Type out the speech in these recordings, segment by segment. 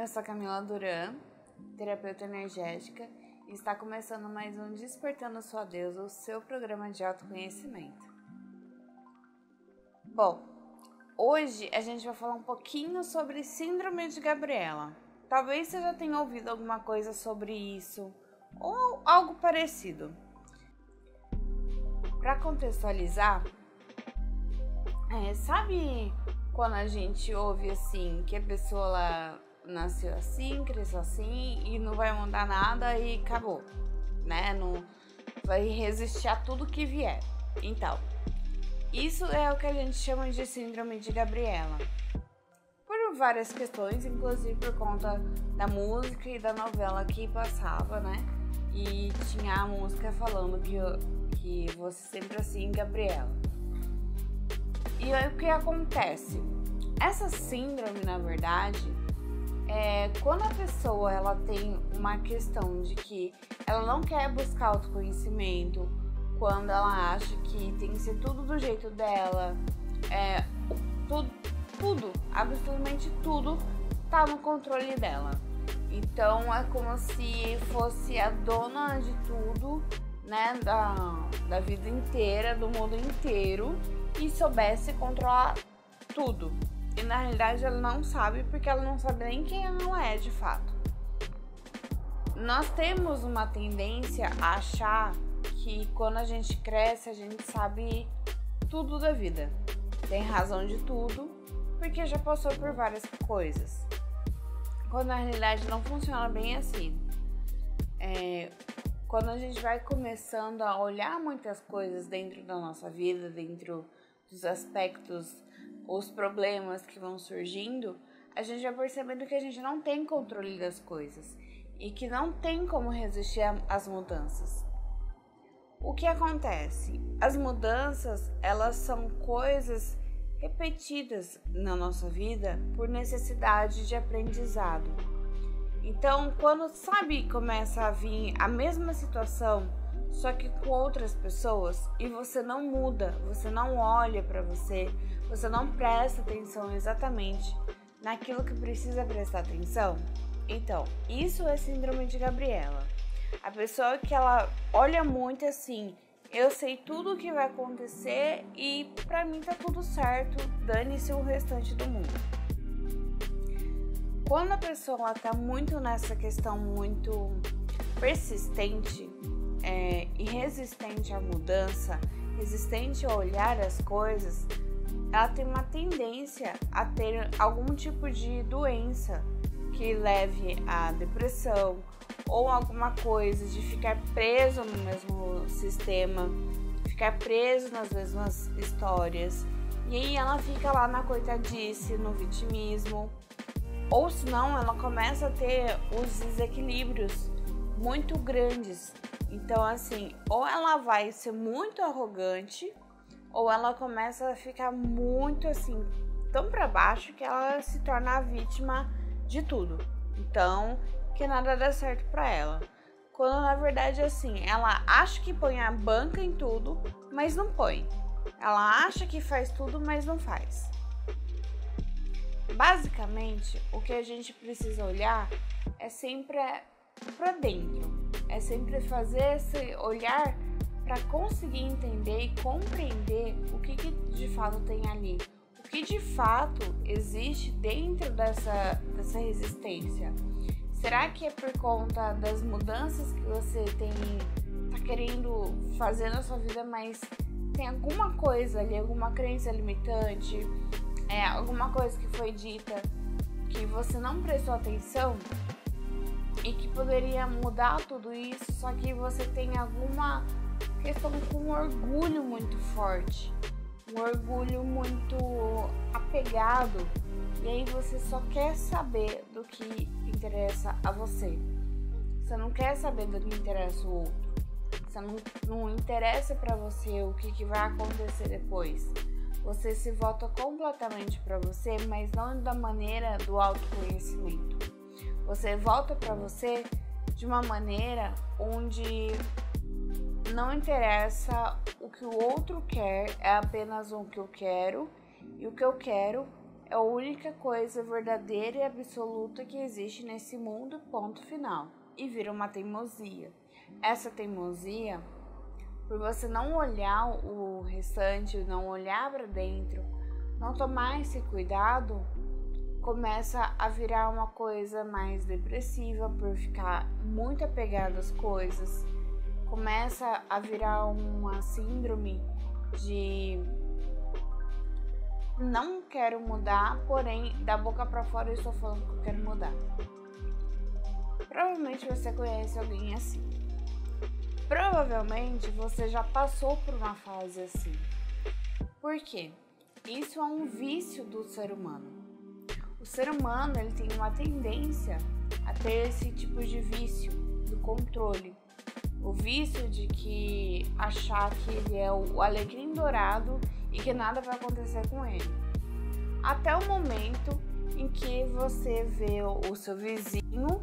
eu sou Camila Duran, terapeuta energética, e está começando mais um Despertando Sua Deusa, o seu programa de autoconhecimento. Bom, hoje a gente vai falar um pouquinho sobre Síndrome de Gabriela. Talvez você já tenha ouvido alguma coisa sobre isso, ou algo parecido. Para contextualizar, sabe quando a gente ouve assim, que a pessoa lá nasceu assim, cresceu assim e não vai mudar nada e acabou, né? Não vai resistir a tudo que vier. Então, isso é o que a gente chama de Síndrome de Gabriela. Por várias questões, inclusive por conta da música e da novela que passava, né? E tinha a música falando que você sempre assim, Gabriela. E aí o que acontece? Essa síndrome, na verdade, quando a pessoa ela tem uma questão de que ela não quer buscar autoconhecimento, quando ela acha que tem que ser tudo do jeito dela, tudo, absolutamente tudo tá no controle dela. Então é como se fosse a dona de tudo, né, da vida inteira, do mundo inteiro, e soubesse controlar tudo. E na realidade ela não sabe, porque ela não sabe nem quem ela é de fato. Nós temos uma tendência a achar que quando a gente cresce a gente sabe tudo da vida, tem razão de tudo, porque já passou por várias coisas. Quando na realidade não funciona bem assim. Quando a gente vai começando a olhar muitas coisas dentro da nossa vida, dentro dos aspectos, os problemas que vão surgindo, a gente vai percebendo que a gente não tem controle das coisas e que não tem como resistir às mudanças. O que acontece? As mudanças, elas são coisas repetidas na nossa vida por necessidade de aprendizado. Então, quando, começa a vir a mesma situação, só que com outras pessoas, e você não muda, você não olha para você não presta atenção exatamente naquilo que precisa prestar atenção, então, isso é Síndrome de Gabriela. A pessoa que ela olha muito assim, eu sei tudo o que vai acontecer e pra mim tá tudo certo, dane-se o restante do mundo. Quando a pessoa tá muito nessa questão muito persistente e resistente à mudança, resistente a olhar as coisas, ela tem uma tendência a ter algum tipo de doença que leve à depressão ou alguma coisa de ficar preso no mesmo sistema, ficar preso nas mesmas histórias. E aí ela fica lá na coitadice, no vitimismo. Ou senão ela começa a ter os desequilíbrios muito grandes. Então assim, ou ela vai ser muito arrogante, ou ela começa a ficar muito assim, tão pra baixo que ela se torna a vítima de tudo. Então, que nada dá certo pra ela. Quando na verdade assim, ela acha que põe a banca em tudo, mas não põe. Ela acha que faz tudo, mas não faz. Basicamente, o que a gente precisa olhar é sempre pra dentro. É sempre fazer esse olhar para conseguir entender e compreender o que de fato tem ali. O que de fato existe dentro dessa resistência. Será que é por conta das mudanças que você tá querendo fazer na sua vida, mas tem alguma coisa ali, alguma crença limitante, alguma coisa que foi dita que você não prestou atenção e que poderia mudar tudo isso, só que você tem alguma questão com um orgulho muito forte, um orgulho muito apegado, e aí você só quer saber do que interessa a você. Você não quer saber do que interessa o outro. Você não interessa pra você o que vai acontecer depois. Você se volta completamente pra você, mas não da maneira do autoconhecimento. Você volta pra você de uma maneira onde não interessa o que o outro quer, é apenas o que eu quero, e o que eu quero é a única coisa verdadeira e absoluta que existe nesse mundo, ponto final. E vira uma teimosia. Essa teimosia, por você não olhar o restante, não olhar para dentro, não tomar esse cuidado, começa a virar uma coisa mais depressiva por ficar muito apegado às coisas. Começa a virar uma síndrome de não quero mudar, porém da boca para fora eu estou falando que eu quero mudar. Provavelmente você conhece alguém assim. Provavelmente você já passou por uma fase assim. Por quê? Isso é um vício do ser humano. O ser humano, ele tem uma tendência a ter esse tipo de vício do controle. O vício de que achar que ele é o alecrim dourado e que nada vai acontecer com ele. Até o momento em que você vê o seu vizinho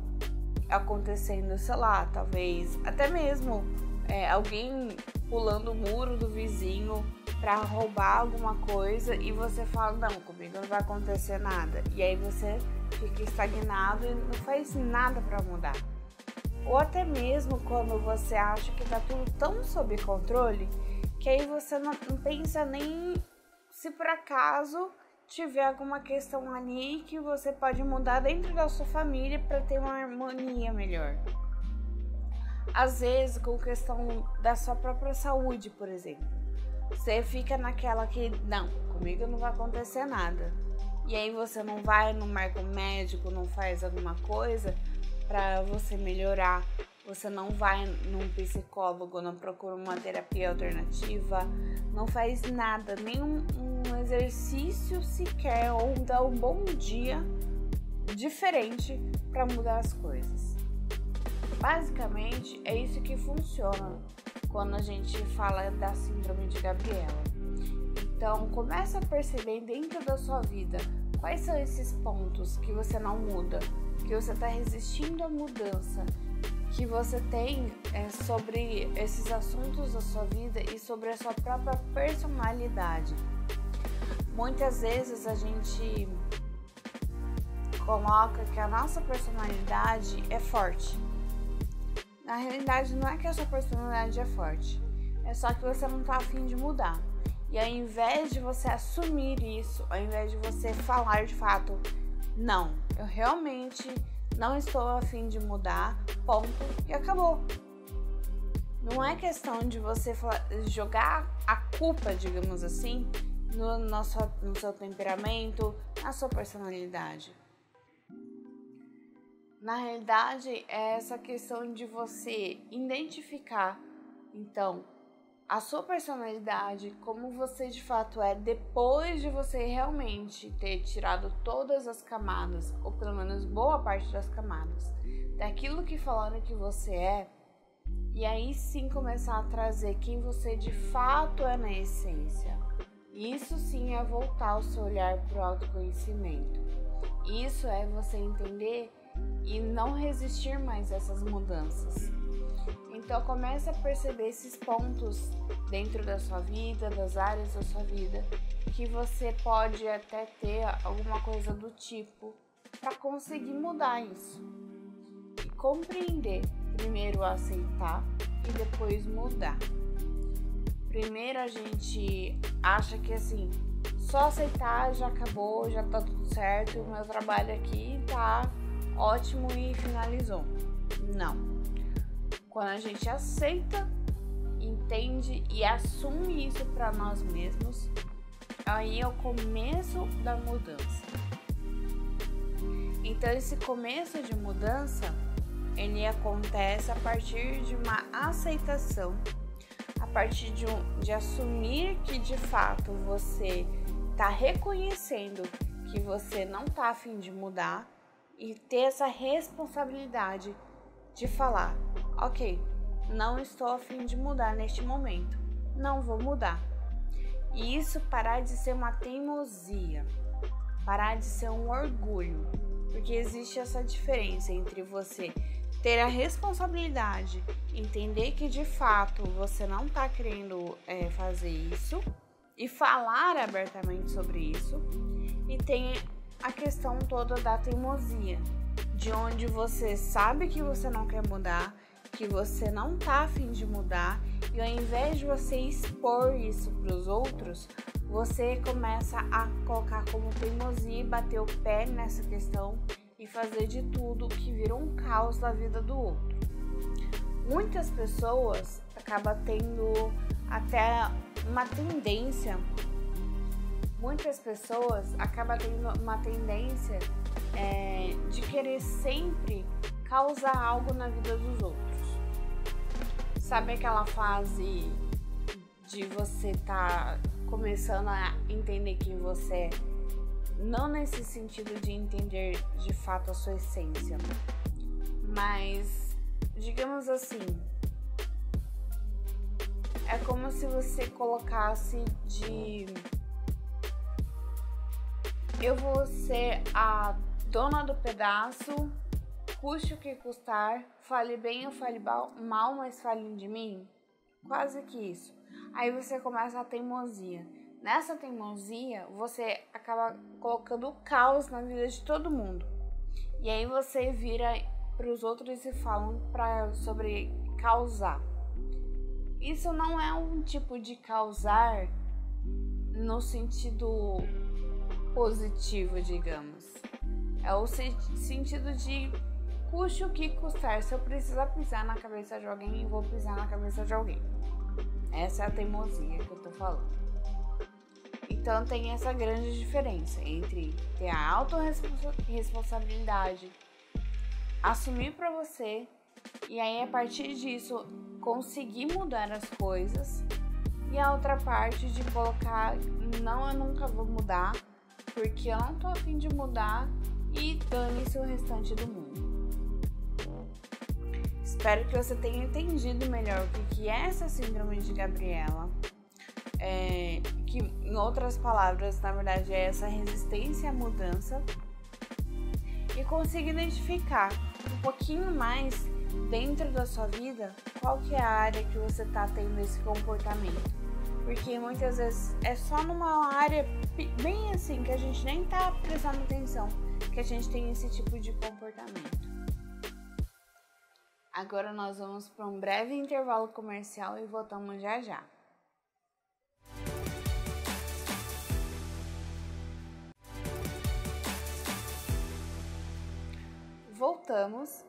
acontecendo, sei lá, talvez até mesmo alguém pulando o muro do vizinho para roubar alguma coisa e você fala, não, comigo não vai acontecer nada. E aí você fica estagnado e não faz nada para mudar. Ou até mesmo quando você acha que tá tudo tão sob controle que aí você não pensa nem se por acaso tiver alguma questão ali que você pode mudar dentro da sua família para ter uma harmonia melhor. Às vezes, com questão da sua própria saúde, por exemplo. Você fica naquela que, não, comigo não vai acontecer nada. E aí você não vai, não marca um médico, não faz alguma coisa para você melhorar. Você não vai num psicólogo, não procura uma terapia alternativa, não faz nada, nem um exercício sequer ou dá um bom dia diferente para mudar as coisas. Basicamente, é isso que funciona quando a gente fala da síndrome de Gabriela. Então, começa a perceber dentro da sua vida quais são esses pontos que você não muda, que você está resistindo à mudança, que você tem sobre esses assuntos da sua vida e sobre a sua própria personalidade. Muitas vezes a gente coloca que a nossa personalidade é forte. Na realidade, não é que a sua personalidade é forte, é só que você não está a fim de mudar. E ao invés de você assumir isso, ao invés de você falar de fato, não, eu realmente não estou a fim de mudar, ponto, e acabou. Não é questão de você jogar a culpa, digamos assim, no seu temperamento, na sua personalidade. Na realidade, é essa questão de você identificar, então, a sua personalidade, como você de fato é, depois de você realmente ter tirado todas as camadas, ou pelo menos boa parte das camadas, daquilo que falaram que você é, e aí sim começar a trazer quem você de fato é na essência. Isso sim é voltar o seu olhar para o autoconhecimento. Isso é você entender e não resistir mais a essas mudanças. Então comece a perceber esses pontos dentro da sua vida, das áreas da sua vida, que você pode até ter alguma coisa do tipo para conseguir mudar isso. E compreender, primeiro aceitar e depois mudar. Primeiro a gente acha que assim, só aceitar já acabou, já tá tudo certo, o meu trabalho aqui tá ótimo e finalizou. Não. Quando a gente aceita, entende e assume isso para nós mesmos, aí é o começo da mudança. Então esse começo de mudança, ele acontece a partir de uma aceitação, a partir de assumir que de fato você está reconhecendo que você não está a fim de mudar e ter essa responsabilidade de falar, ok, não estou a fim de mudar neste momento, não vou mudar. E isso parar de ser uma teimosia, parar de ser um orgulho, porque existe essa diferença entre você ter a responsabilidade, entender que de fato você não está querendo fazer isso e falar abertamente sobre isso, E tem a questão toda da teimosia, de onde você sabe que você não quer mudar, que você não tá a fim de mudar, e ao invés de você expor isso para os outros, você começa a colocar como teimosia e bater o pé nessa questão e fazer de tudo que vira um caos na vida do outro. Muitas pessoas acabam tendo até uma tendência, de querer sempre causar algo na vida dos outros. Sabe aquela fase de você tá começando a entender quem você é? Não nesse sentido de entender de fato a sua essência, mas digamos assim, é como se você colocasse de eu vou ser a dona do pedaço, custe o que custar, fale bem ou fale mal, mas falem de mim. Quase que isso. Aí você começa a teimosia. Nessa teimosia, você acaba colocando o caos na vida de todo mundo. E aí você vira para os outros e falam sobre causar. Isso não é um tipo de causar no sentido positivo, digamos. É o sentido de custe o que custar. Se eu precisar pisar na cabeça de alguém, eu vou pisar na cabeça de alguém. Essa é a teimosia que eu tô falando. Então tem essa grande diferença entre ter a autorresponsabilidade, assumir pra você, e aí a partir disso conseguir mudar as coisas, e a outra parte de colocar não, eu nunca vou mudar, porque eu não tô a fim de mudar, e dane-se o restante do mundo. Espero que você tenha entendido melhor o que é essa síndrome de Gabriela, que em outras palavras, na verdade, é essa resistência à mudança, e consiga identificar um pouquinho mais dentro da sua vida qual que é a área que você está tendo esse comportamento. Porque muitas vezes é só numa área bem assim que a gente nem tá prestando atenção que a gente tem esse tipo de comportamento. Agora nós vamos para um breve intervalo comercial e voltamos já já. Voltamos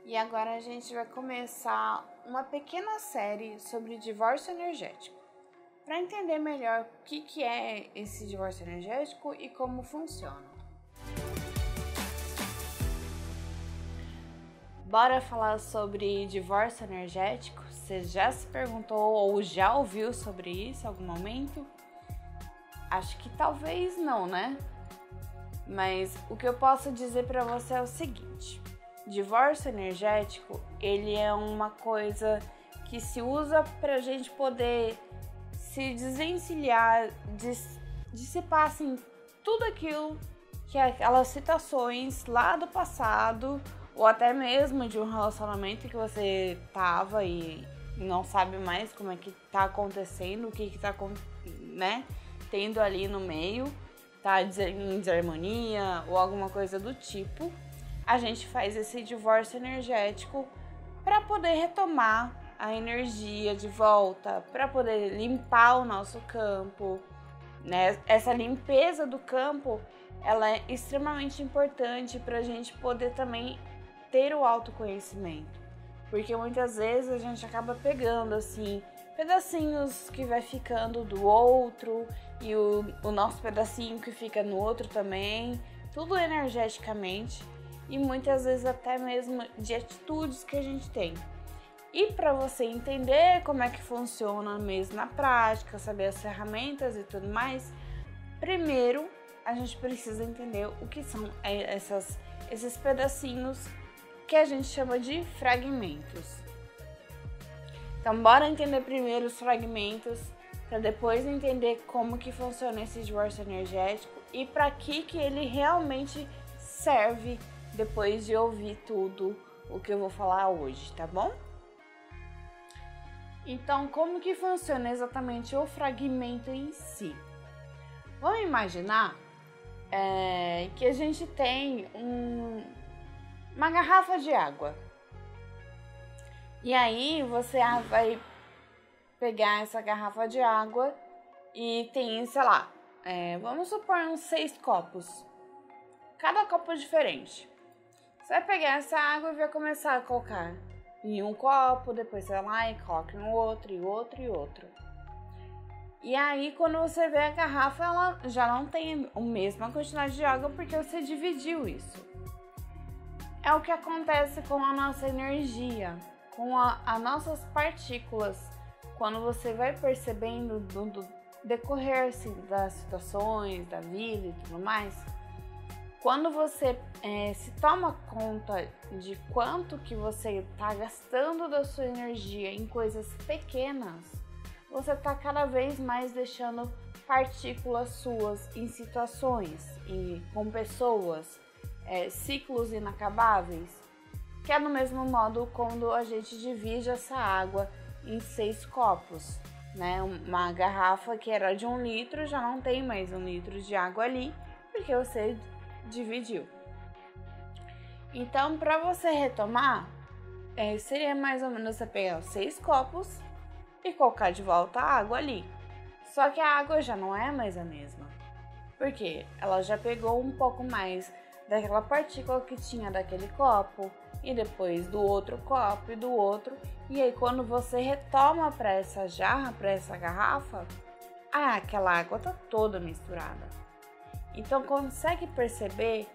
e agora a gente vai começar uma pequena série sobre divórcio energético, para entender melhor o que é esse divórcio energético e como funciona. Bora falar sobre divórcio energético? Você já se perguntou ou já ouviu sobre isso em algum momento? Acho que talvez não, né? Mas o que eu posso dizer para você é o seguinte: divórcio energético, ele é uma coisa que se usa para a gente poder se desvencilhar, dissipar assim, tudo aquilo que aquelas situações lá do passado, ou até mesmo de um relacionamento que você tava e não sabe mais como é que tá acontecendo, o que tá, né, tendo ali no meio, tá em desarmonia ou alguma coisa do tipo. A gente faz esse divórcio energético para poder retomar a energia de volta, para poder limpar o nosso campo, né? Essa limpeza do campo, ela é extremamente importante para a gente poder também ter o autoconhecimento, porque muitas vezes a gente acaba pegando assim pedacinhos que vai ficando do outro e o nosso pedacinho que fica no outro também, tudo energeticamente, e muitas vezes até mesmo de atitudes que a gente tem. E para você entender como é que funciona mesmo na prática, saber as ferramentas e tudo mais, primeiro a gente precisa entender o que são esses pedacinhos que a gente chama de fragmentos. Então bora entender primeiro os fragmentos, para depois entender como que funciona esse divórcio energético e para que ele realmente serve depois de ouvir tudo o que eu vou falar hoje, tá bom? Então, como que funciona exatamente o fragmento em si? Vamos imaginar que a gente tem uma garrafa de água. E aí você vai pegar essa garrafa de água e tem, sei lá, vamos supor uns 6 copos. Cada copo é diferente. Você vai pegar essa água e vai começar a colocar em um copo, depois você vai lá e coloca em outro, e outro, e outro. E aí, quando você vê a garrafa, ela já não tem a mesma quantidade de água porque você dividiu isso. É o que acontece com a nossa energia, com as nossas partículas. Quando você vai percebendo do decorrer assim, das situações, da vida e tudo mais, quando você se toma conta de quanto que você está gastando da sua energia em coisas pequenas, você está cada vez mais deixando partículas suas em situações, com pessoas, ciclos inacabáveis, que é do mesmo modo quando a gente divide essa água em 6 copos, né? Uma garrafa que era de 1 litro já não tem mais 1 litro de água ali, porque você dividiu. Então, para você retomar, seria mais ou menos você pegar os 6 copos e colocar de volta a água ali. Só que a água já não é mais a mesma, porque ela já pegou um pouco mais daquela partícula que tinha daquele copo e depois do outro copo e do outro. E aí quando você retoma para essa jarra, para essa garrafa, aquela água tá toda misturada. Então consegue perceber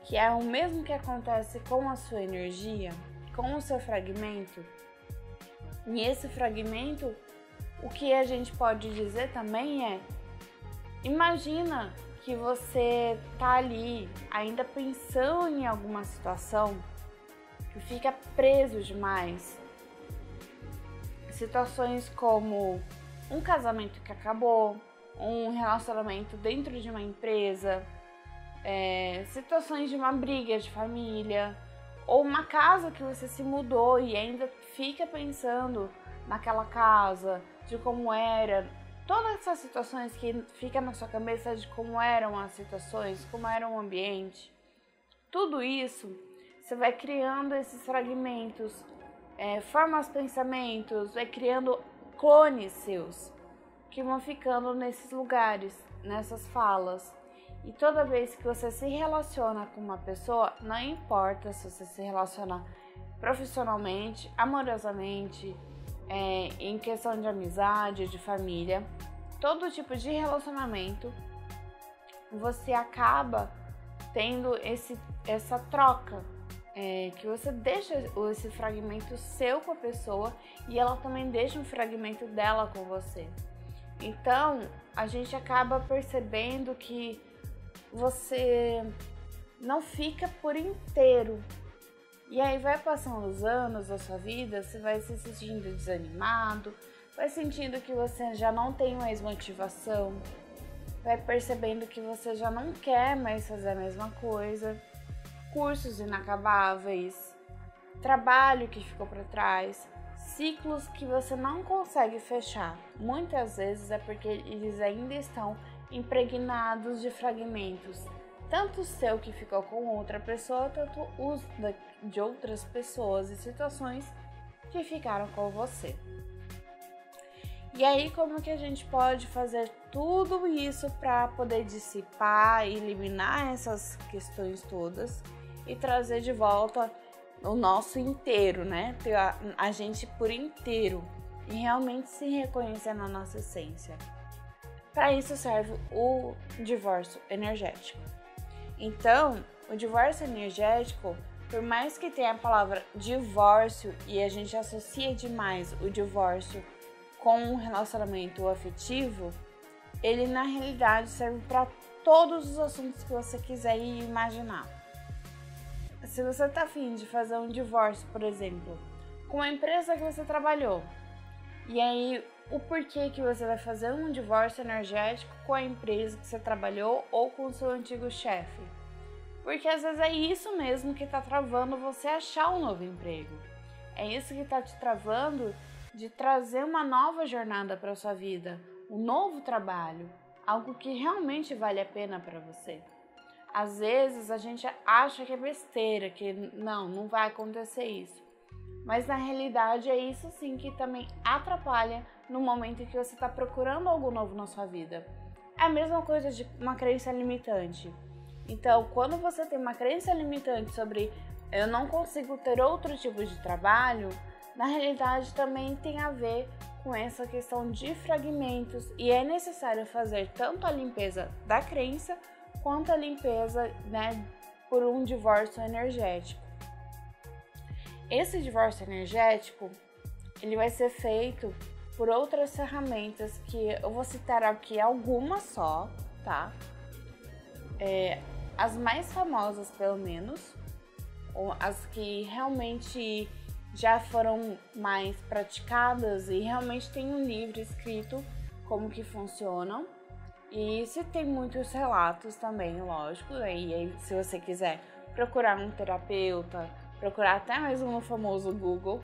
que é o mesmo que acontece com a sua energia, com o seu fragmento. E esse fragmento, o que a gente pode dizer também imagina que você tá ali ainda pensando em alguma situação que fica preso demais. Situações como um casamento que acabou, um relacionamento dentro de uma empresa, situações de uma briga de família, ou uma casa que você se mudou e ainda fica pensando naquela casa, de como era, todas essas situações que ficam na sua cabeça de como eram as situações, como era o ambiente. Tudo isso, você vai criando esses fragmentos, forma os pensamentos, vai criando clones seus, que vão ficando nesses lugares, nessas falas. E toda vez que você se relaciona com uma pessoa, não importa se você se relaciona profissionalmente, amorosamente, em questão de amizade, de família, todo tipo de relacionamento, você acaba tendo essa troca, que você deixa esse fragmento seu com a pessoa e ela também deixa um fragmento dela com você. Então, a gente acaba percebendo que você não fica por inteiro. E aí vai passando os anos da sua vida, você vai se sentindo desanimado, vai sentindo que você já não tem mais motivação, vai percebendo que você já não quer mais fazer a mesma coisa, cursos inacabáveis, trabalho que ficou para trás, ciclos que você não consegue fechar. Muitas vezes é porque eles ainda estão impregnados de fragmentos, tanto o seu que ficou com outra pessoa, tanto os de outras pessoas e situações que ficaram com você. E aí, como que a gente pode fazer tudo isso para poder dissipar e eliminar essas questões todas e trazer de volta o nosso inteiro, né? Ter a gente por inteiro e realmente se reconhecer na nossa essência. Para isso serve o divórcio energético. Então, o divórcio energético, por mais que tenha a palavra divórcio e a gente associa demais o divórcio com um relacionamento afetivo, ele na realidade serve para todos os assuntos que você quiser imaginar. Se você está afim de fazer um divórcio, por exemplo, com a empresa que você trabalhou, e aí o porquê que você vai fazer um divórcio energético com a empresa que você trabalhou ou com o seu antigo chefe? Porque às vezes é isso mesmo que está travando você achar um novo emprego. É isso que está te travando de trazer uma nova jornada para a sua vida, um novo trabalho, algo que realmente vale a pena para você. às vezes a gente acha que é besteira, que não vai acontecer isso. Mas na realidade é isso sim que também atrapalha no momento em que você está procurando algo novo na sua vida. É a mesma coisa de uma crença limitante. Então, quando você tem uma crença limitante sobre eu não consigo ter outro tipo de trabalho, na realidade também tem a ver com essa questão de fragmentos e é necessário fazer tanto a limpeza da crença quanto a limpeza, por um divórcio energético. Esse divórcio energético, ele vai ser feito por outras ferramentas que eu vou citar aqui algumas só, tá? As mais famosas, pelo menos, ou as que realmente já foram mais praticadas e realmente tem um livro escrito como que funcionam. E se tem muitos relatos também, lógico, e aí se você quiser procurar um terapeuta, procurar até mesmo no famoso Google,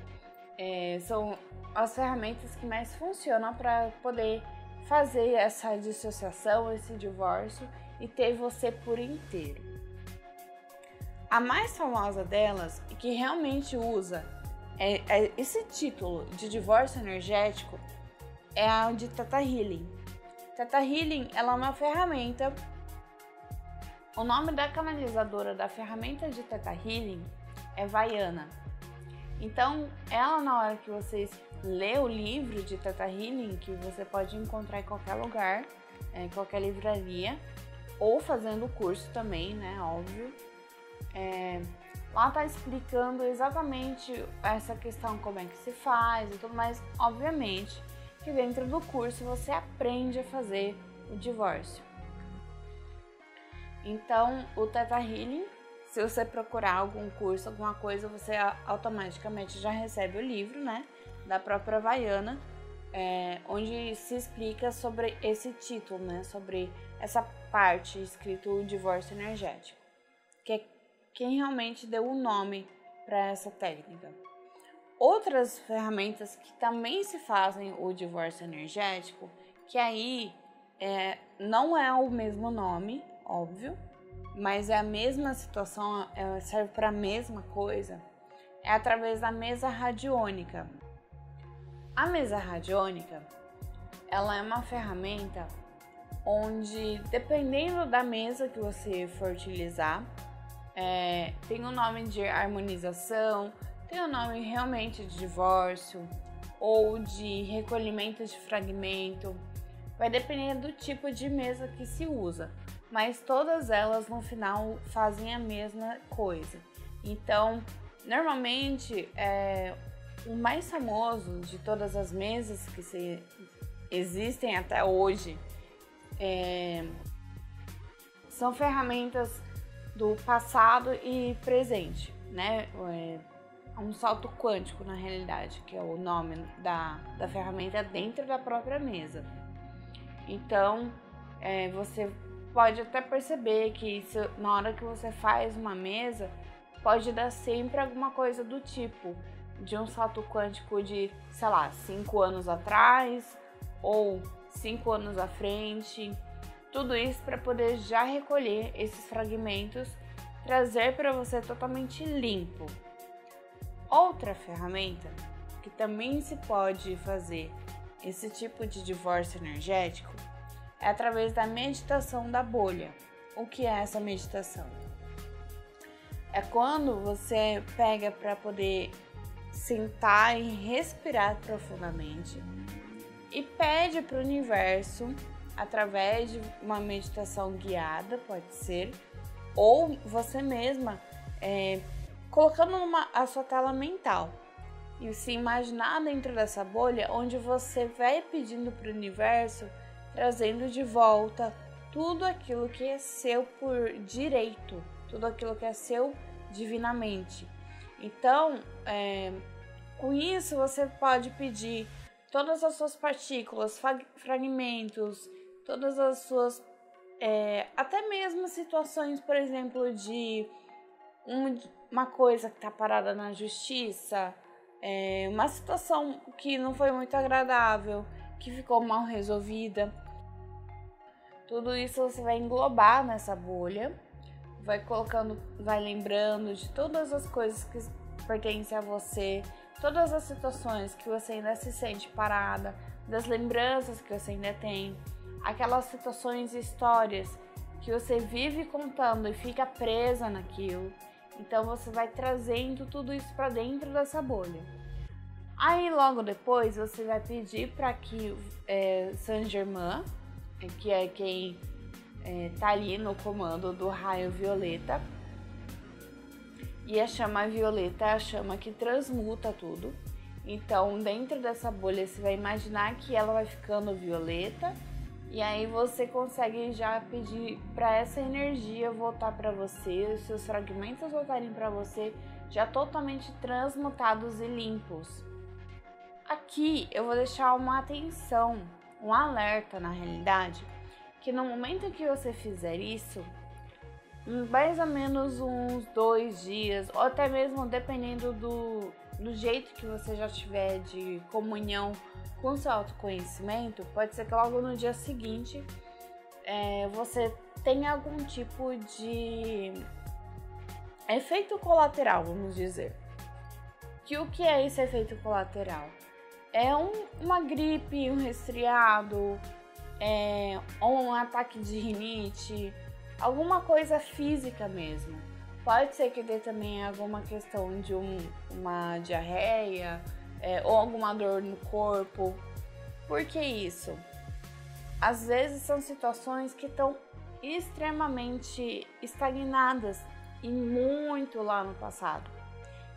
são as ferramentas que mais funcionam para poder fazer essa dissociação, esse divórcio e ter você por inteiro. A mais famosa delas, e que realmente usa esse título de divórcio energético, é a de Theta Healing. Theta Healing, ela é uma ferramenta. O nome da canalizadora da ferramenta de Theta Healing é Vaiana. Então, ela, na hora que vocês lê o livro de Theta Healing, que você pode encontrar em qualquer lugar, em qualquer livraria, ou fazendo o curso também, né, óbvio. Lá tá explicando exatamente essa questão, como é que se faz e tudo mais. Obviamente que dentro do curso você aprende a fazer o divórcio. Então, o Theta Healing, se você procurar algum curso, alguma coisa, você automaticamente já recebe o livro, né, da própria Vaiana, onde se explica sobre esse título, né, sobre essa parte escrito o divórcio energético, que é quem realmente deu o nome para essa técnica. Outras ferramentas que também se fazem o divórcio energético, que aí não é o mesmo nome, óbvio, mas é a mesma situação, serve para a mesma coisa, é através da mesa radiônica. A mesa radiônica, ela é uma ferramenta onde, dependendo da mesa que você for utilizar, tem o nome de harmonização, tem o nome realmente de divórcio ou de recolhimento de fragmento. Vai depender do tipo de mesa que se usa, mas todas elas no final fazem a mesma coisa. Então, normalmente, o mais famoso de todas as mesas que existem até hoje são ferramentas do passado e presente, né? Um salto quântico, na realidade, que é o nome da ferramenta dentro da própria mesa. Então, você pode até perceber que na hora que você faz uma mesa, pode dar sempre alguma coisa do tipo de um salto quântico de, 5 anos atrás ou 5 anos à frente. Tudo isso para poder já recolher esses fragmentos, trazer para você totalmente limpo. Outra ferramenta que também se pode fazer esse tipo de divórcio energético é através da meditação da bolha. O que é essa meditação? É quando você pega para poder sentar e respirar profundamente e pede para o universo, através de uma meditação guiada, pode ser, ou você mesma colocando a sua tela mental e se imaginar dentro dessa bolha, onde você vai pedindo para o universo, trazendo de volta tudo aquilo que é seu por direito, tudo aquilo que é seu divinamente. Então, com isso você pode pedir todas as suas partículas, fragmentos, todas as suas, até mesmo situações, por exemplo, de uma coisa que está parada na justiça, uma situação que não foi muito agradável, que ficou mal resolvida. Tudo isso você vai englobar nessa bolha, vai colocando, vai lembrando de todas as coisas que pertencem a você, todas as situações que você ainda se sente parada, das lembranças que você ainda tem, aquelas situações e histórias que você vive contando e fica presa naquilo. Então você vai trazendo tudo isso para dentro dessa bolha. Aí logo depois você vai pedir para que Saint-Germain, que é quem tá ali no comando do raio violeta, e a chama violeta é a chama que transmuta tudo. Então dentro dessa bolha você vai imaginar que ela vai ficando violeta, e aí você consegue já pedir para essa energia voltar para você, os seus fragmentos voltarem para você já totalmente transmutados e limpos. Aqui eu vou deixar uma atenção, um alerta na realidade, que no momento que você fizer isso, mais ou menos uns 2 dias, ou até mesmo dependendo do jeito que você já tiver de comunhão com o seu autoconhecimento, pode ser que logo no dia seguinte você tenha algum tipo de efeito colateral, vamos dizer. O que é esse efeito colateral? É uma gripe, um resfriado, ou um ataque de rinite, alguma coisa física mesmo. Pode ser que dê também alguma questão de uma diarreia, ou alguma dor no corpo. Por que isso? Às vezes são situações que estão extremamente estagnadas e muito lá no passado.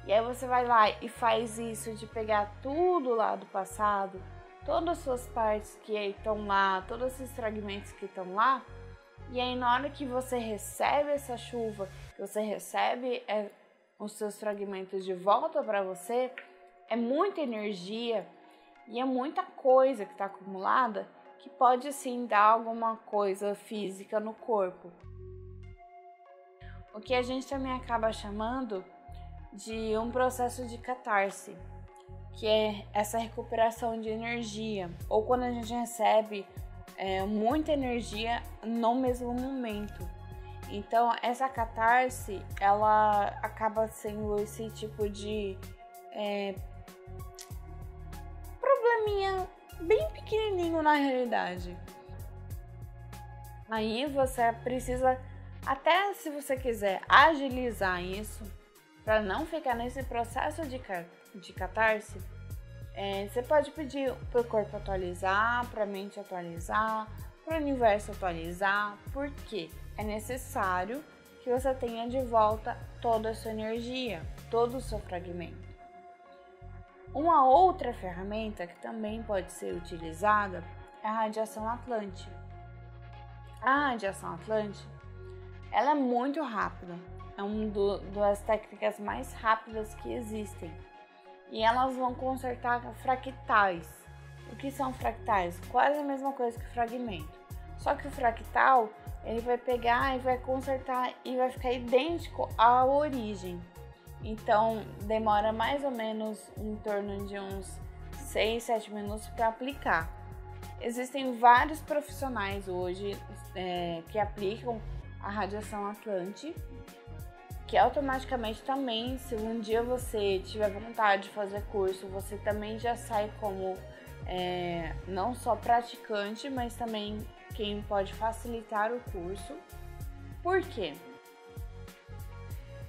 E aí você vai lá e faz isso de pegar tudo lá do passado, todas as suas partes que estão lá, todos esses fragmentos que estão lá, e aí na hora que você recebe essa chuva, que você recebe os seus fragmentos de volta para você, é muita energia e é muita coisa que está acumulada que pode sim dar alguma coisa física no corpo. O que a gente também acaba chamando de um processo de catarse, que é essa recuperação de energia, ou quando a gente recebe muita energia no mesmo momento. Então essa catarse, ela acaba sendo esse tipo de probleminha bem pequenininho na realidade. Aí você precisa, até se você quiser agilizar isso, para não ficar nesse processo de catarse, você pode pedir para o corpo atualizar, para a mente atualizar, para o universo atualizar, porque é necessário que você tenha de volta toda a sua energia, todo o seu fragmento. Uma outra ferramenta que também pode ser utilizada é a radiação Atlante. A radiação Atlante, ela é muito rápida, é uma das técnicas mais rápidas que existem. E elas vão consertar fractais. O que são fractais? Quase a mesma coisa que fragmento. Só que o fractal, ele vai pegar e vai consertar e vai ficar idêntico à origem. Então, demora mais ou menos em torno de uns 6, 7 minutos para aplicar. Existem vários profissionais hoje que aplicam a radiação Atlante, que automaticamente também, se um dia você tiver vontade de fazer curso, você também já sai como não só praticante, mas também quem pode facilitar o curso. Por quê?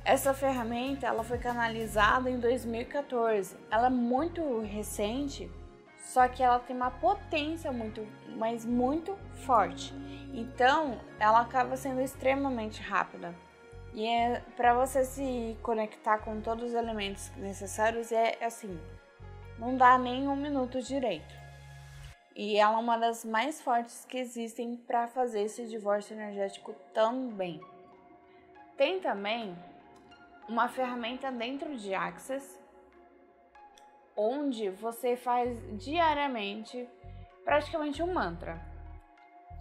Essa ferramenta ela foi canalizada em 2014. Ela é muito recente, só que ela tem uma potência muito forte. Então, ela acaba sendo extremamente rápida. E para você se conectar com todos os elementos necessários, assim, não dá nem 1 minuto direito. E ela é uma das mais fortes que existem para fazer esse divórcio energético também. Tem também uma ferramenta dentro de Access, onde você faz diariamente praticamente um mantra.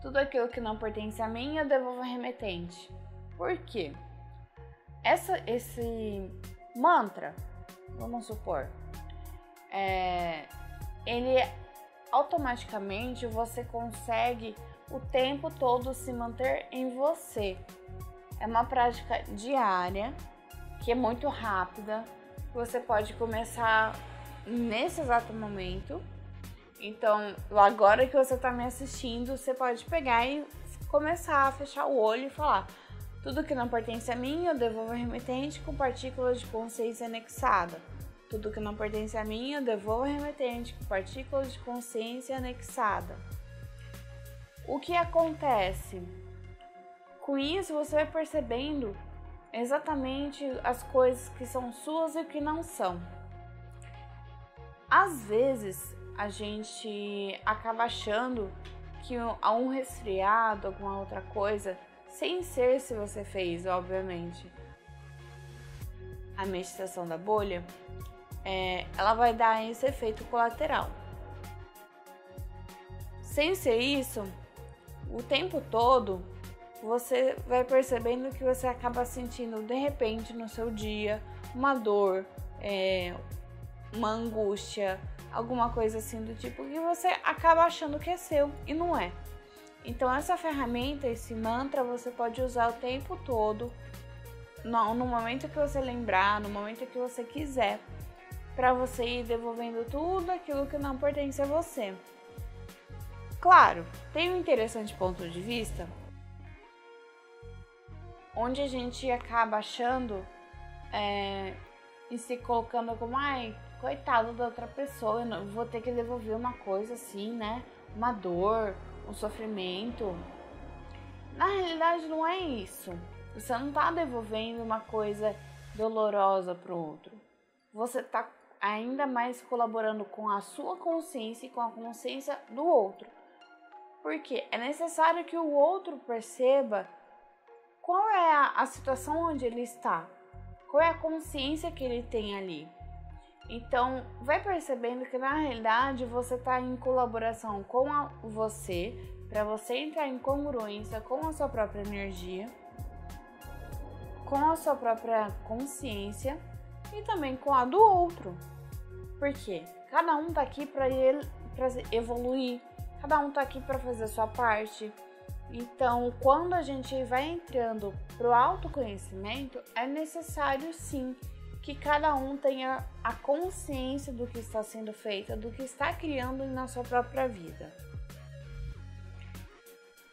Tudo aquilo que não pertence a mim, eu devolvo ao remetente. Por quê? Esse mantra, vamos supor, ele automaticamente você consegue o tempo todo se manter em você. É uma prática diária, que é muito rápida. Você pode começar nesse exato momento. Então, agora que você está me assistindo, você pode pegar e começar a fechar o olho e falar: tudo que não pertence a mim, eu devolvo ao remetente com partículas de consciência anexada. Tudo que não pertence a mim, eu devolvo ao remetente com partículas de consciência anexada. O que acontece? Com isso, você vai percebendo exatamente as coisas que são suas e o que não são. Às vezes, a gente acaba achando que há um resfriado, alguma outra coisa, sem ser se você fez, obviamente, a meditação da bolha, ela vai dar esse efeito colateral. Sem ser isso, o tempo todo, você vai percebendo que você acaba sentindo de repente no seu dia uma dor, uma angústia, alguma coisa assim do tipo, que você acaba achando que é seu e não é. Então essa ferramenta, esse mantra, você pode usar o tempo todo, no momento que você lembrar, no momento que você quiser, para você ir devolvendo tudo aquilo que não pertence a você. Claro, tem um interessante ponto de vista onde a gente acaba achando e se colocando como, ai, coitado da outra pessoa, eu não vou ter que devolver uma coisa assim, né? Uma dor, um sofrimento. Na realidade não é isso. Você não tá devolvendo uma coisa dolorosa pro outro. Você tá ainda mais colaborando com a sua consciência e com a consciência do outro. Porque é necessário que o outro perceba qual é a situação onde ele está, qual é a consciência que ele tem ali. Então, vai percebendo que na realidade você está em colaboração com você, para você entrar em congruência com a sua própria energia, com a sua própria consciência e também com a do outro. Porque cada um está aqui para evoluir, cada um está aqui para fazer a sua parte. Então, quando a gente vai entrando para o autoconhecimento, é necessário sim que cada um tenha a consciência do que está sendo feito, do que está criando na sua própria vida.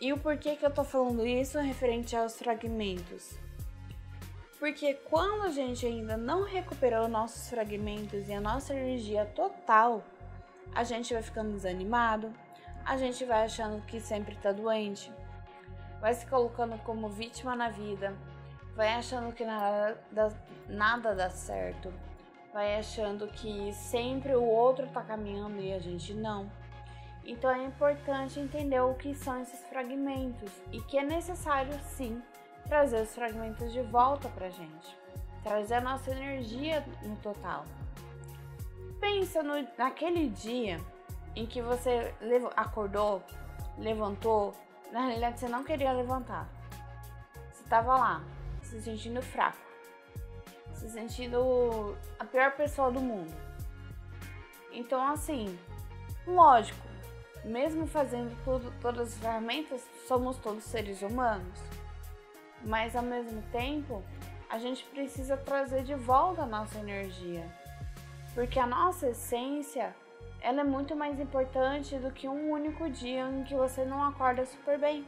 E o porquê que eu tô falando isso referente aos fragmentos? Porque quando a gente ainda não recuperou nossos fragmentos e a nossa energia total, a gente vai ficando desanimado, a gente vai achando que sempre tá doente, vai se colocando como vítima na vida, vai achando que nada dá certo, vai achando que sempre o outro tá caminhando e a gente não. Então é importante entender o que são esses fragmentos e que é necessário sim trazer os fragmentos de volta pra gente, trazer a nossa energia no total. Pensa naquele dia em que você acordou, levantou, na realidade você não queria levantar. Você estava lá, se sentindo fraco, se sentindo a pior pessoa do mundo. Então assim, lógico, mesmo fazendo todas as ferramentas, somos todos seres humanos. Mas ao mesmo tempo, a gente precisa trazer de volta a nossa energia. Porque a nossa essência, ela é muito mais importante do que um único dia em que você não acorda super bem.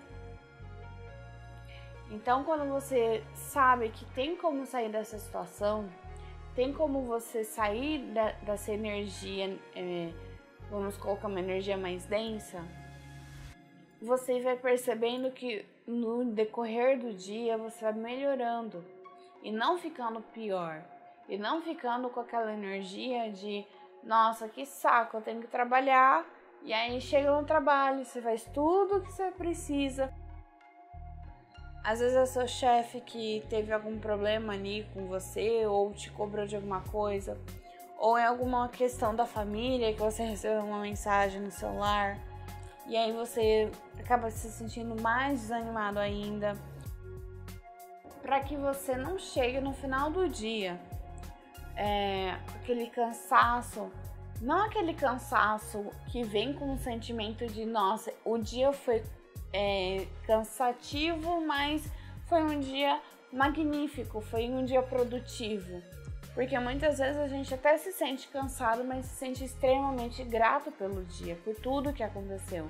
Então, quando você sabe que tem como sair dessa situação, tem como você sair dessa energia, vamos colocar uma energia mais densa, você vai percebendo que no decorrer do dia você vai melhorando e não ficando pior, e não ficando com aquela energia de nossa, que saco, eu tenho que trabalhar, e aí chega no trabalho, você faz tudo o que você precisa. Às vezes é seu chefe que teve algum problema ali com você, ou te cobrou de alguma coisa, ou é alguma questão da família que você recebeu uma mensagem no celular, e aí você acaba se sentindo mais desanimado ainda. Para que você não chegue no final do dia com aquele cansaço, não aquele cansaço que vem com um sentimento de nossa, o dia foi cansativo, mas foi um dia magnífico, foi um dia produtivo. Porque muitas vezes a gente até se sente cansado, mas se sente extremamente grato pelo dia, por tudo que aconteceu.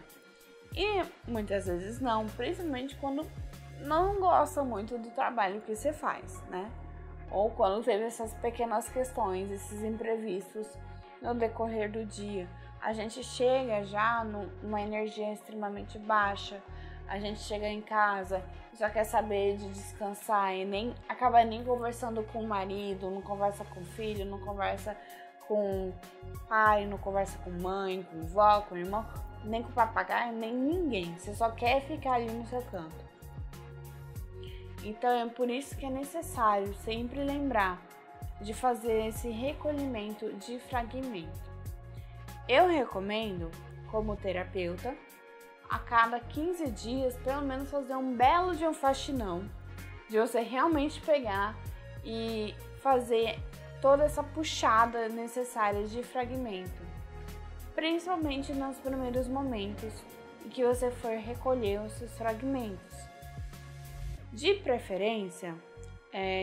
E muitas vezes não, principalmente quando não gosta muito do trabalho que você faz, né? Ou quando teve essas pequenas questões, esses imprevistos no decorrer do dia. A gente chega já numa energia extremamente baixa, a gente chega em casa e só quer saber de descansar e acaba nem conversando com o marido, não conversa com o filho, não conversa com o pai, não conversa com mãe, com vó, com irmão, nem com o papagaio, nem ninguém. Você só quer ficar ali no seu canto. Então é por isso que é necessário sempre lembrar de fazer esse recolhimento de fragmento. Eu recomendo, como terapeuta, a cada 15 dias, pelo menos fazer um belo de um faxinão, de você realmente pegar e fazer toda essa puxada necessária de fragmento, principalmente nos primeiros momentos em que você for recolher os seus fragmentos. De preferência,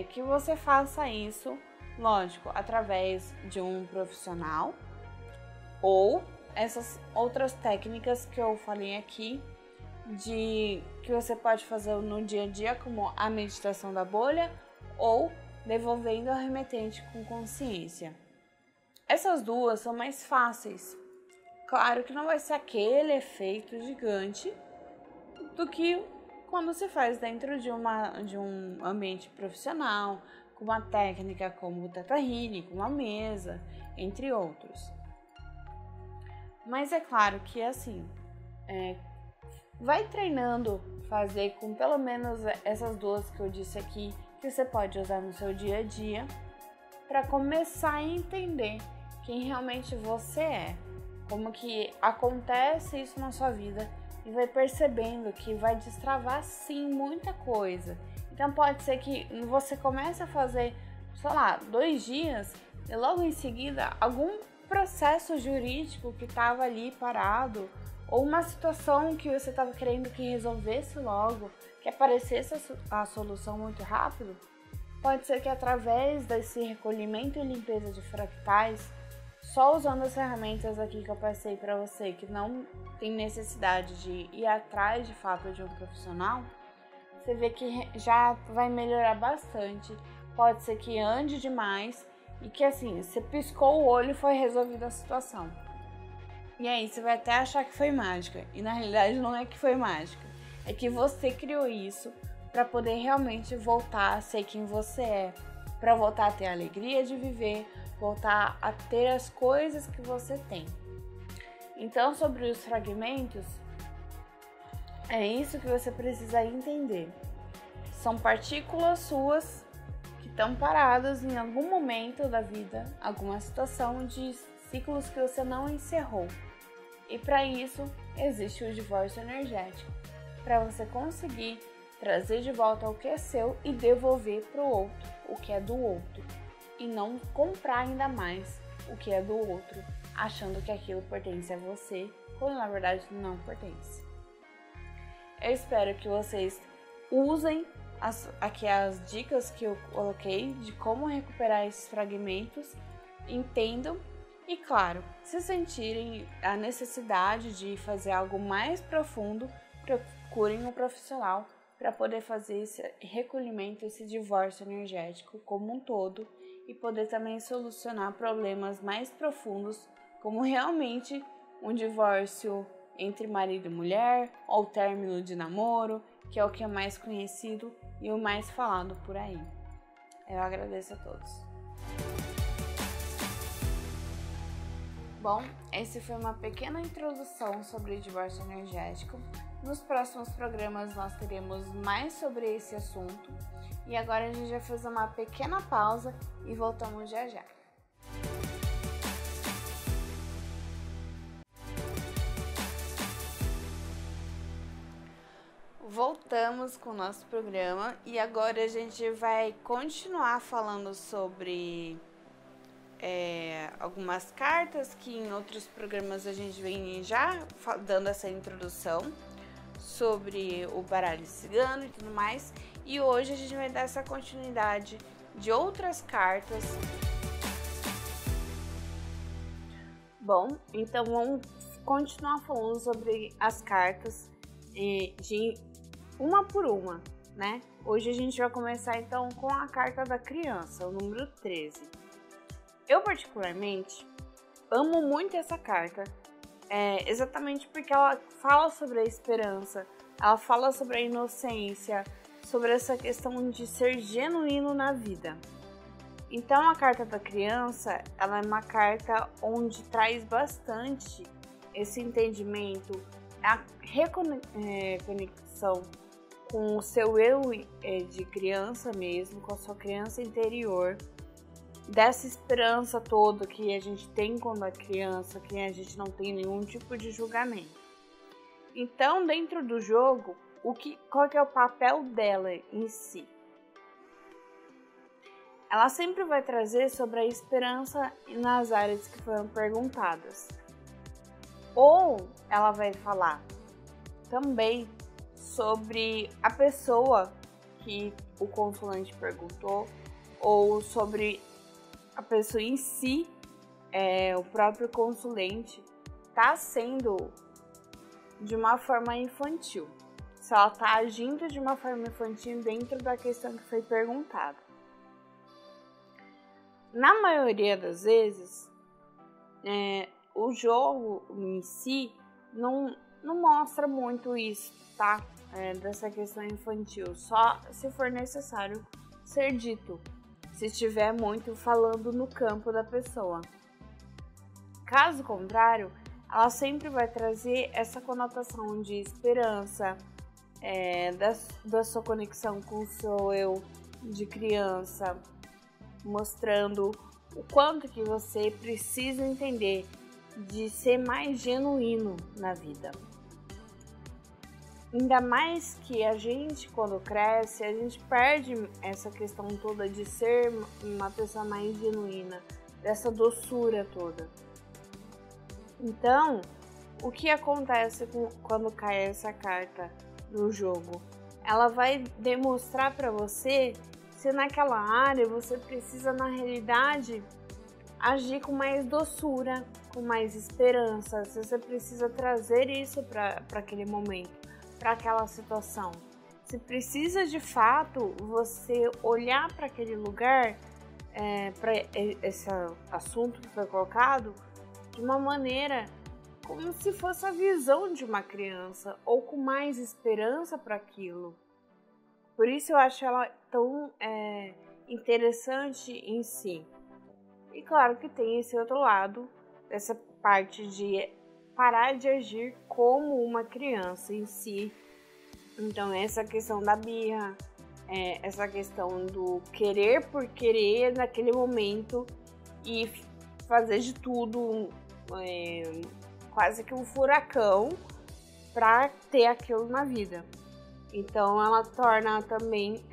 que você faça isso, lógico, através de um profissional ou essas outras técnicas que eu falei aqui, que você pode fazer no dia a dia, como a meditação da bolha ou devolvendo o remetente com consciência. Essas duas são mais fáceis. Claro que não vai ser aquele efeito gigante do que quando se faz dentro de um ambiente profissional, com uma técnica como o Theta Healing, com uma mesa, entre outros. Mas é claro que assim, vai treinando fazer com pelo menos essas duas que eu disse aqui, que você pode usar no seu dia a dia, para começar a entender quem realmente você é, como que acontece isso na sua vida e vai percebendo que vai destravar sim muita coisa. Então pode ser que você comece a fazer, sei lá, 2 dias e logo em seguida algum processo jurídico que estava ali parado, ou uma situação que você estava querendo que resolvesse logo, que aparecesse a solução muito rápido, pode ser que através desse recolhimento e limpeza de fractais, só usando as ferramentas aqui que eu passei para você, que não tem necessidade de ir atrás de fato de um profissional, você vê que já vai melhorar bastante. Pode ser que ande demais, e que assim, você piscou o olho e foi resolvida a situação. E aí você vai até achar que foi mágica. E na realidade não é que foi mágica. É que você criou isso para poder realmente voltar a ser quem você é. Para voltar a ter a alegria de viver, voltar a ter as coisas que você tem. Então, sobre os fragmentos, é isso que você precisa entender. São partículas suas estão paradas em algum momento da vida, alguma situação de ciclos que você não encerrou. E para isso existe o divórcio energético, para você conseguir trazer de volta o que é seu e devolver para o outro o que é do outro, e não comprar ainda mais o que é do outro, achando que aquilo pertence a você, quando na verdade não pertence. Eu espero que vocês usem aqui as dicas que eu coloquei de como recuperar esses fragmentos, entendam e, claro, se sentirem a necessidade de fazer algo mais profundo, procurem um profissional para poder fazer esse recolhimento, esse divórcio energético como um todo e poder também solucionar problemas mais profundos, como realmente um divórcio entre marido e mulher ou término de namoro, que é o que é mais conhecido e o mais falado por aí. Eu agradeço a todos. Bom, essa foi uma pequena introdução sobre o divórcio energético. Nos próximos programas nós teremos mais sobre esse assunto. E agora a gente vai fazer uma pequena pausa e voltamos já já. Voltamos com o nosso programa e agora a gente vai continuar falando sobre algumas cartas que em outros programas a gente vem já dando essa introdução sobre o baralho cigano e tudo mais. e hoje a gente vai dar essa continuidade de outras cartas. Bom, então vamos continuar falando sobre as cartas de uma por uma, né? Hoje a gente vai começar então com a carta da criança, o número 13. Eu particularmente amo muito essa carta, exatamente porque ela fala sobre a esperança, ela fala sobre a inocência, sobre essa questão de ser genuíno na vida. Então a carta da criança, ela é uma carta onde traz bastante esse entendimento, a reconexão com o seu eu de criança mesmo, com a sua criança interior, dessa esperança toda que a gente tem quando é criança, que a gente não tem nenhum tipo de julgamento. Então, dentro do jogo, qual que é o papel dela em si? Ela sempre vai trazer sobre a esperança nas áreas que foram perguntadas. Ou ela vai falar também sobre a pessoa que o consulente perguntou, ou sobre a pessoa em si, o próprio consulente, está sendo de uma forma infantil. Se ela está agindo de uma forma infantil dentro da questão que foi perguntada. Na maioria das vezes, o jogo em si não mostra muito isso, tá? Dessa questão infantil, só se for necessário ser dito, se estiver muito falando no campo da pessoa. Caso contrário, ela sempre vai trazer essa conotação de esperança, da sua conexão com o seu eu de criança, mostrando o quanto que você precisa entender de ser mais genuíno na vida. Ainda mais que a gente, quando cresce, a gente perde essa questão toda de ser uma pessoa mais genuína, dessa doçura toda. Então, o que acontece quando cai essa carta no jogo? Ela vai demonstrar para você se naquela área você precisa, na realidade, agir com mais doçura, com mais esperança, se você precisa trazer isso para aquele momento, para aquela situação. Se precisa de fato você olhar para aquele lugar, para esse assunto que foi colocado, de uma maneira como se fosse a visão de uma criança, ou com mais esperança para aquilo. Por isso eu acho ela tão interessante em si. E claro que tem esse outro lado, essa parte de parar de agir como uma criança em si. Então essa questão da birra, essa questão do querer por querer naquele momento e fazer de tudo, quase que um furacão para ter aquilo na vida. Então ela torna também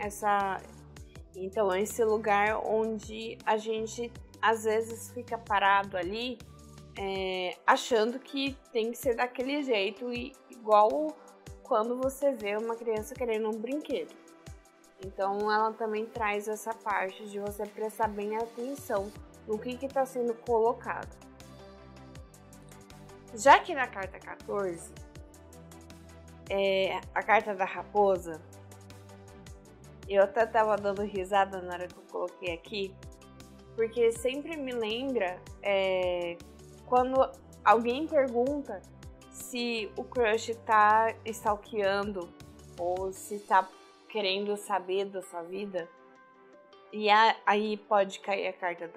esse lugar onde a gente às vezes fica parado ali, achando que tem que ser daquele jeito, igual quando você vê uma criança querendo um brinquedo. Então ela também traz essa parte de você prestar bem atenção no que está sendo colocado. Já que na carta 14, a carta da raposa, eu até tava dando risada na hora que eu coloquei aqui, porque sempre me lembra quando alguém pergunta se o crush tá stalkeando ou se tá querendo saber da sua vida. E aí pode cair a carta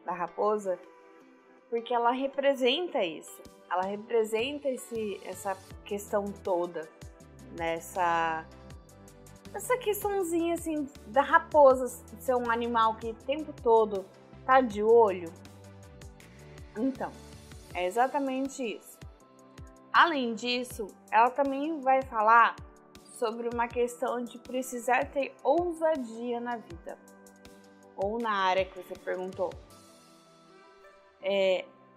da raposa, porque ela representa isso. Ela representa essa questão toda, né? Essa questãozinha assim da raposa ser um animal que o tempo todo tá de olho. Então, é exatamente isso. Além disso, ela também vai falar sobre uma questão de precisar ter ousadia na vida, ou na área que você perguntou.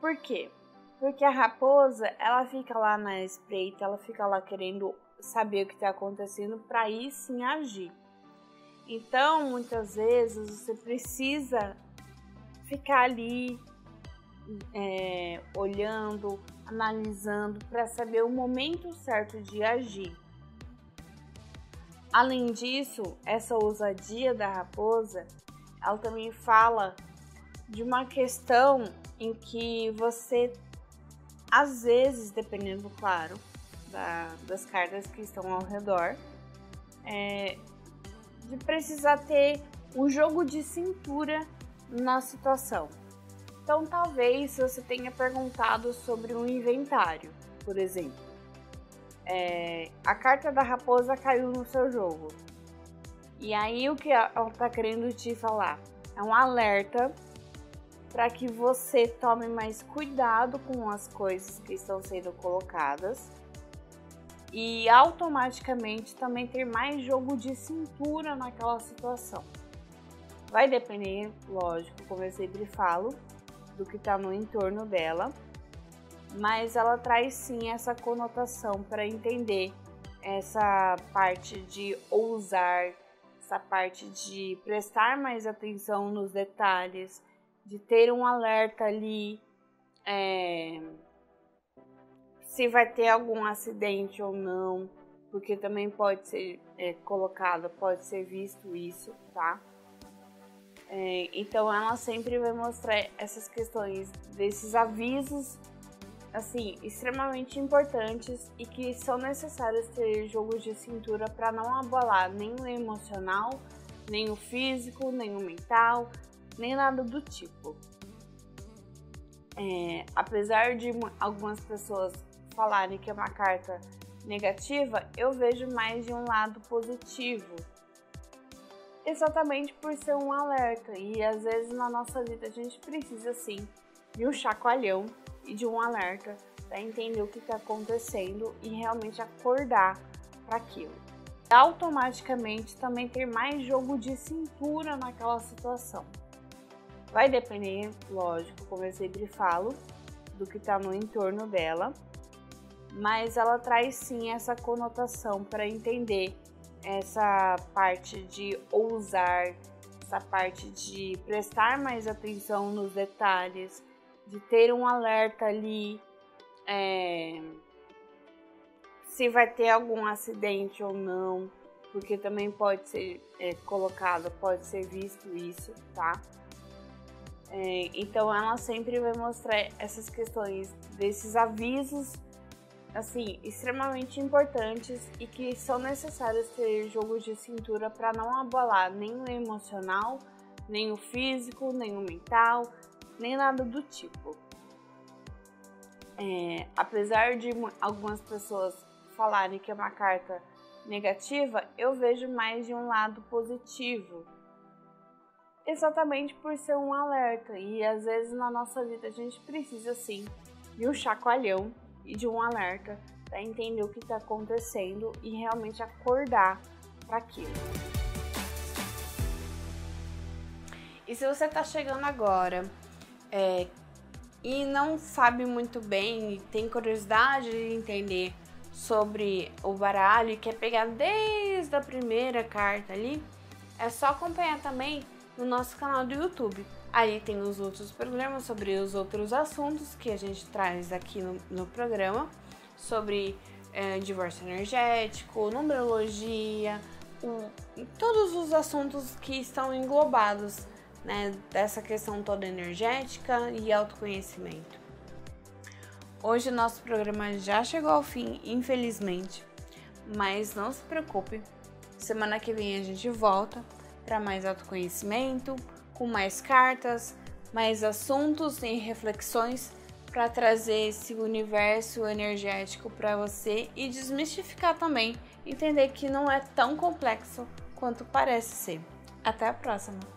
Por quê? Porque a raposa, ela fica lá na espreita, ela fica lá querendo saber o que está acontecendo para aí sim agir. Então, muitas vezes, você precisa ficar ali olhando, analisando para saber o momento certo de agir. Além disso, essa ousadia da raposa, ela também fala de uma questão em que você, às vezes, dependendo, claro, das cartas que estão ao redor, de precisar ter um jogo de cintura na situação. Então, talvez você tenha perguntado sobre um inventário, por exemplo. A carta da raposa caiu no seu jogo. E aí, o que ela está querendo te falar? É um alerta para que você tome mais cuidado com as coisas que estão sendo colocadas e automaticamente também ter mais jogo de cintura naquela situação. Vai depender, lógico, como eu sempre falo, do que está no entorno dela, mas ela traz sim essa conotação para entender essa parte de ousar, essa parte de prestar mais atenção nos detalhes, de ter um alerta ali, se vai ter algum acidente ou não, porque também pode ser colocado, pode ser visto isso, tá? Então ela sempre vai mostrar essas questões, desses avisos, assim, extremamente importantes e que são necessários ter jogo de cintura para não abalar nem o emocional, nem o físico, nem o mental, nem nada do tipo. Apesar de algumas pessoas falarem que é uma carta negativa, eu vejo mais de um lado positivo. Exatamente por ser um alerta, e às vezes na nossa vida a gente precisa sim de um chacoalhão e de um alerta para entender o que está acontecendo e realmente acordar para aquilo. Automaticamente também ter mais jogo de cintura naquela situação. Vai depender, lógico, como eu sempre falo, do que está no entorno dela, mas ela traz sim essa conotação para entender essa parte de ousar, essa parte de prestar mais atenção nos detalhes, de ter um alerta ali, se vai ter algum acidente ou não, porque também pode ser colocado, pode ser visto isso, tá? Então ela sempre vai mostrar essas questões, desses avisos, assim, extremamente importantes e que são necessários ter jogo de cintura para não abalar nem o emocional, nem o físico, nem o mental, nem nada do tipo. Apesar de algumas pessoas falarem que é uma carta negativa, eu vejo mais de um lado positivo. Exatamente por ser um alerta, e às vezes na nossa vida a gente precisa sim de um chacoalhão e de um alerta para entender o que está acontecendo e realmente acordar para aquilo. E se você está chegando agora e não sabe muito bem e tem curiosidade de entender sobre o baralho e quer pegar desde a primeira carta ali, é só acompanhar também no nosso canal do YouTube. Aí tem os outros programas sobre os outros assuntos que a gente traz aqui no programa, sobre divórcio energético, numerologia, todos os assuntos que estão englobados, né, dessa questão toda energética e autoconhecimento. Hoje o nosso programa já chegou ao fim, infelizmente, mas não se preocupe, semana que vem a gente volta para mais autoconhecimento, com mais cartas, mais assuntos e reflexões para trazer esse universo energético para você e desmistificar também, entender que não é tão complexo quanto parece ser. Até a próxima!